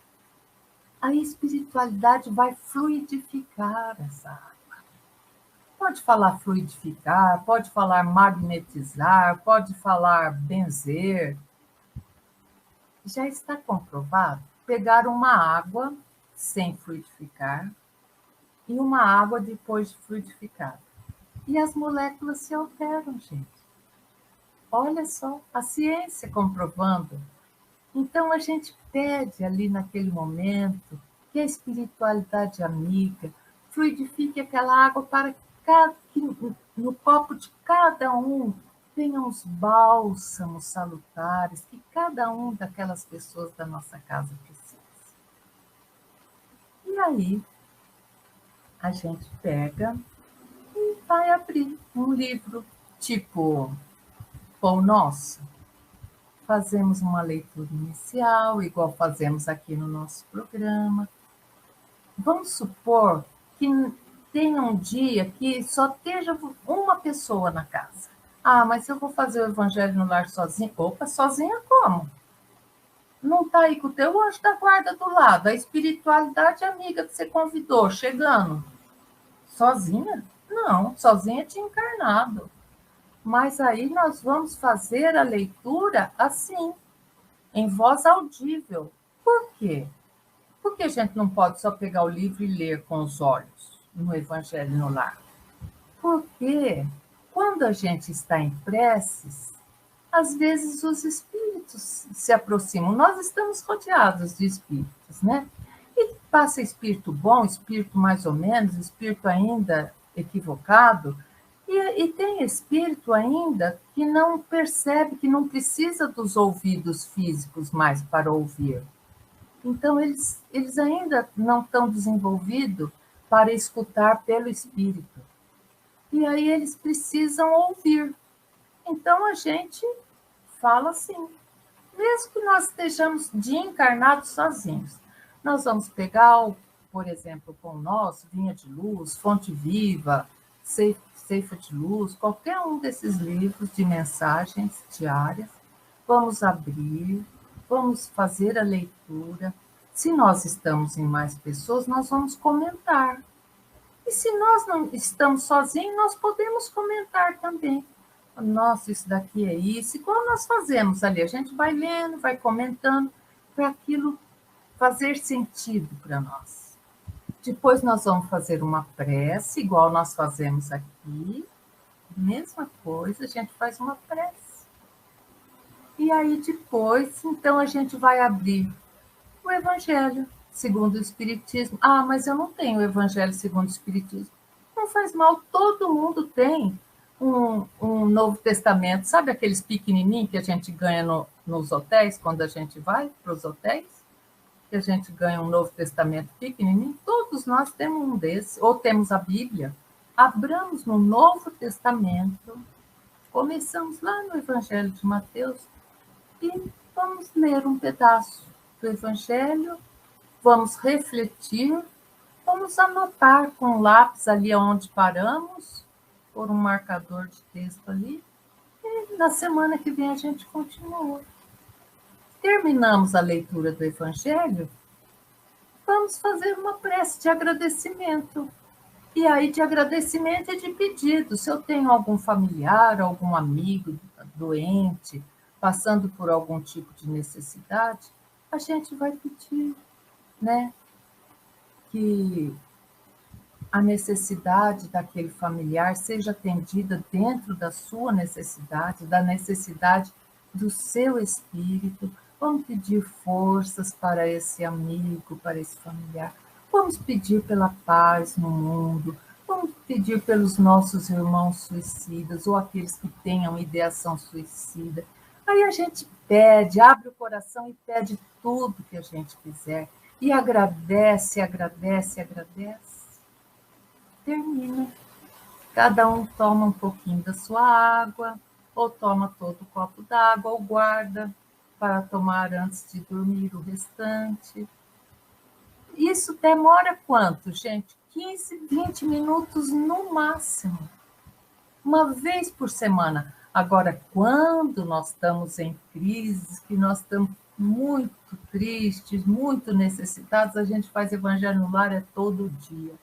a espiritualidade vai fluidificar essa água. Pode falar fluidificar, pode falar magnetizar, pode falar benzer. Já está comprovado pegar uma água sem fluidificar e uma água depois de fluidificada. E as moléculas se alteram, gente. Olha só, a ciência comprovando. Então, a gente pede ali naquele momento que a espiritualidade amiga fluidifique aquela água para que no copo de cada um tenha uns bálsamos salutares que cada um daquelas pessoas da nossa casa precisa. E aí, a gente pega e vai abrir um livro tipo Pão Nosso. Fazemos uma leitura inicial, igual fazemos aqui no nosso programa. Vamos supor que tenha um dia que só esteja uma pessoa na casa. Ah, mas eu vou fazer o Evangelho no Lar sozinha. Opa, sozinha como? Não está aí com o teu anjo da guarda do lado, a espiritualidade amiga que você convidou, chegando. Sozinha? Não, sozinha tinha encarnado. Mas aí nós vamos fazer a leitura assim, em voz audível. Por quê? Porque a gente não pode só pegar o livro e ler com os olhos no Evangelho no Lar. Porque quando a gente está em preces, às vezes os espíritos se aproximam. Nós estamos rodeados de espíritos, né? E passa espírito bom, espírito mais ou menos, espírito ainda equivocado, e tem espírito ainda que não percebe, que não precisa dos ouvidos físicos mais para ouvir. Então, eles ainda não estão desenvolvidos para escutar pelo espírito. E aí eles precisam ouvir. Então, a gente fala assim, mesmo que nós estejamos de encarnados sozinhos, nós vamos pegar, por exemplo, o Pão Nosso, Vinha de Luz, Fonte Viva, Ceifa de Luz, qualquer um desses livros de mensagens diárias, vamos abrir, vamos fazer a leitura. Se nós estamos em mais pessoas, nós vamos comentar. E se nós não estamos sozinhos, nós podemos comentar também. Nossa, isso daqui é isso. Igual nós fazemos ali, a gente vai lendo, vai comentando, para aquilo fazer sentido para nós. Depois nós vamos fazer uma prece, igual nós fazemos aqui. Mesma coisa, a gente faz uma prece. E aí depois, então, a gente vai abrir o Evangelho segundo o Espiritismo. Ah, mas eu não tenho o Evangelho segundo o Espiritismo. Não faz mal, todo mundo tem um Novo Testamento. Sabe aqueles pequenininhos que a gente ganha nos hotéis, quando a gente vai para os hotéis? Que a gente ganha um Novo Testamento pequenininho? Todos nós temos um desses, ou temos a Bíblia. Abramos no Novo Testamento, começamos lá no Evangelho de Mateus e vamos ler um pedaço do Evangelho, vamos refletir, vamos anotar com lápis ali onde paramos, por um marcador de texto ali, e na semana que vem a gente continua. Terminamos a leitura do Evangelho, vamos fazer uma prece de agradecimento. E aí, de agradecimento e de pedido. Se eu tenho algum familiar, algum amigo doente, passando por algum tipo de necessidade, a gente vai pedir, né, que a necessidade daquele familiar seja atendida dentro da sua necessidade, da necessidade do seu espírito. Vamos pedir forças para esse amigo, para esse familiar. Vamos pedir pela paz no mundo. Vamos pedir pelos nossos irmãos suicidas ou aqueles que tenham ideação suicida. Aí a gente pede, abre o coração e pede tudo que a gente quiser. E agradece, agradece, agradece. Termina. Cada um toma um pouquinho da sua água, ou toma todo o copo d'água, ou guarda para tomar antes de dormir o restante. Isso demora quanto, gente? 15, 20 minutos no máximo. Uma vez por semana. Agora, quando nós estamos em crise, que nós estamos muito tristes, muito necessitados, a gente faz Evangelho no Lar todo dia.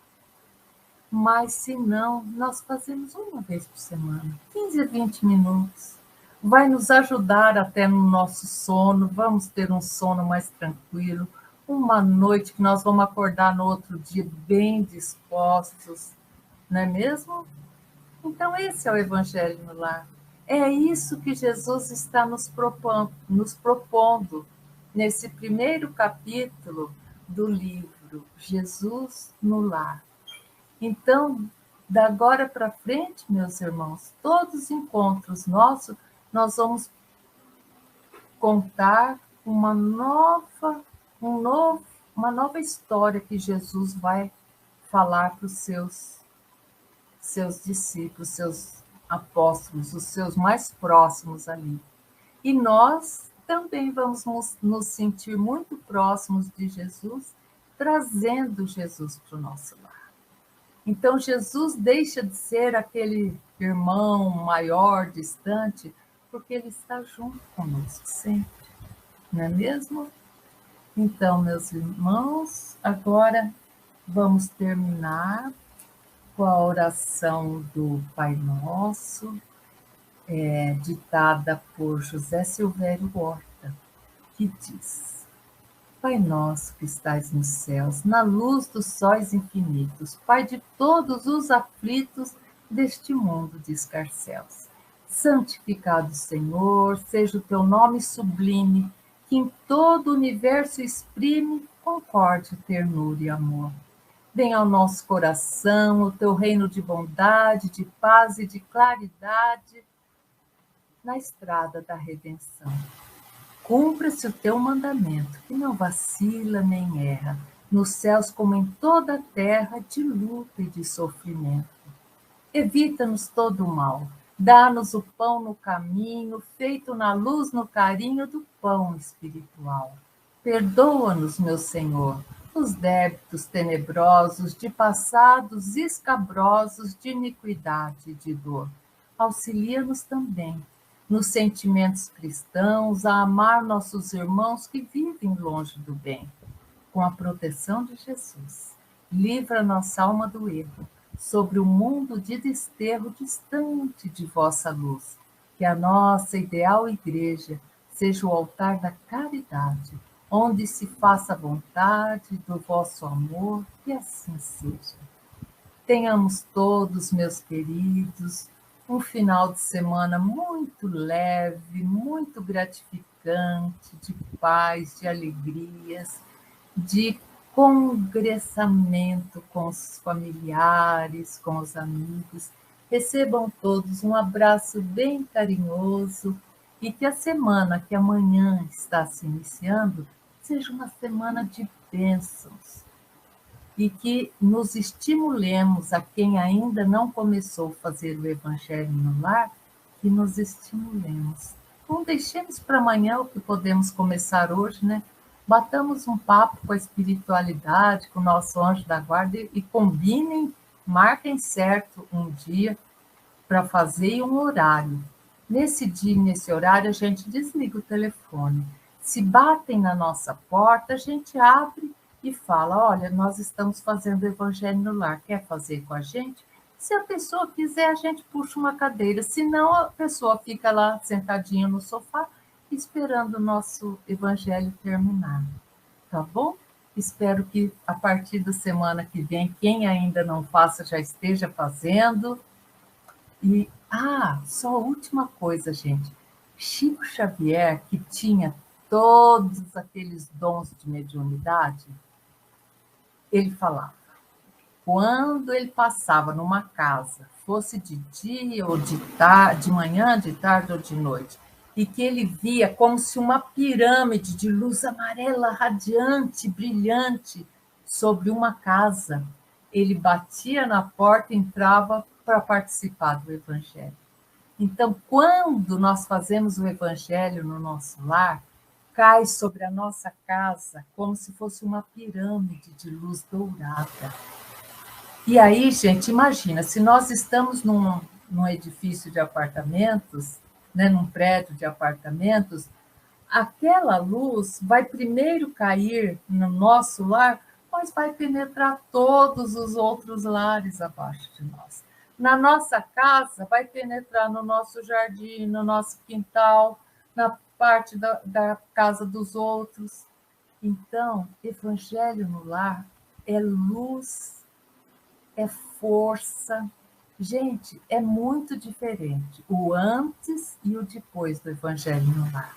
Mas se não, nós fazemos uma vez por semana, 15 a 20 minutos. Vai nos ajudar até no nosso sono, vamos ter um sono mais tranquilo, uma noite que nós vamos acordar no outro dia bem dispostos, não é mesmo? Então, esse é o Evangelho no Lar. É isso que Jesus está nos propondo nesse primeiro capítulo do livro Jesus no Lar. Então, da agora para frente, meus irmãos, todos os encontros nossos, nós vamos contar um novo, uma nova história que Jesus vai falar para os seus discípulos, seus apóstolos, os seus mais próximos ali. E nós também vamos nos sentir muito próximos de Jesus, trazendo Jesus para o nosso lar. Então, Jesus deixa de ser aquele irmão maior, distante, porque ele está junto conosco sempre, não é mesmo? Então, meus irmãos, agora vamos terminar com a oração do Pai Nosso, ditada por José Silvério Horta, que diz: Pai nosso que estais nos céus, na luz dos sóis infinitos, Pai de todos os aflitos deste mundo de escarcéus. Santificado Senhor, seja o teu nome sublime, que em todo o universo exprime concórdia, ternura e amor. Venha ao nosso coração o teu reino de bondade, de paz e de claridade na estrada da redenção. Cumpra-se o teu mandamento, que não vacila nem erra, nos céus como em toda a terra, de luta e de sofrimento. Evita-nos todo o mal, dá-nos o pão no caminho, feito na luz, no carinho do pão espiritual. Perdoa-nos, meu Senhor, os débitos tenebrosos, de passados escabrosos, de iniquidade e de dor. Auxilia-nos também nos sentimentos cristãos, a amar nossos irmãos que vivem longe do bem. Com a proteção de Jesus, livra nossa alma do erro, sobre o mundo de desterro distante de vossa luz. Que a nossa ideal igreja seja o altar da caridade, onde se faça a vontade do vosso amor, que assim seja. Tenhamos todos, meus queridos, um final de semana muito leve, muito gratificante, de paz, de alegrias, de congressamento com os familiares, com os amigos. Recebam todos um abraço bem carinhoso e que a semana que amanhã está se iniciando seja uma semana de bênçãos e que nos estimulemos a quem ainda não começou a fazer o Evangelho no lar, que nos estimulemos. Não deixemos para amanhã o que podemos começar hoje, né? Batamos um papo com a espiritualidade, com o nosso anjo da guarda e combinem, marquem certo um dia para fazer um horário. Nesse dia e nesse horário a gente desliga o telefone. Se batem na nossa porta, a gente abre e fala: olha, nós estamos fazendo o Evangelho no Lar, quer fazer com a gente? Se a pessoa quiser, a gente puxa uma cadeira, senão a pessoa fica lá sentadinha no sofá, esperando o nosso Evangelho terminar, tá bom? Espero que a partir da semana que vem, quem ainda não faça, já esteja fazendo. E, só a última coisa, gente. Chico Xavier, que tinha todos aqueles dons de mediunidade, ele falava, quando ele passava numa casa, fosse de dia ou de tarde, de manhã, de tarde ou de noite, e que ele via como se uma pirâmide de luz amarela radiante, brilhante, sobre uma casa, ele batia na porta e entrava para participar do Evangelho. Então, quando nós fazemos o Evangelho no nosso lar, cai sobre a nossa casa como se fosse uma pirâmide de luz dourada. E aí, gente, imagina, se nós estamos num edifício de apartamentos, né, num prédio de apartamentos, aquela luz vai primeiro cair no nosso lar, mas vai penetrar todos os outros lares abaixo de nós. Na nossa casa, vai penetrar no nosso jardim, no nosso quintal, na parte da casa dos outros. Então, evangelho no lar é luz, é força. Gente, é muito diferente o antes e o depois do evangelho no lar.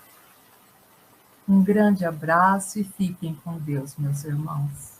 Um grande abraço e fiquem com Deus, meus irmãos.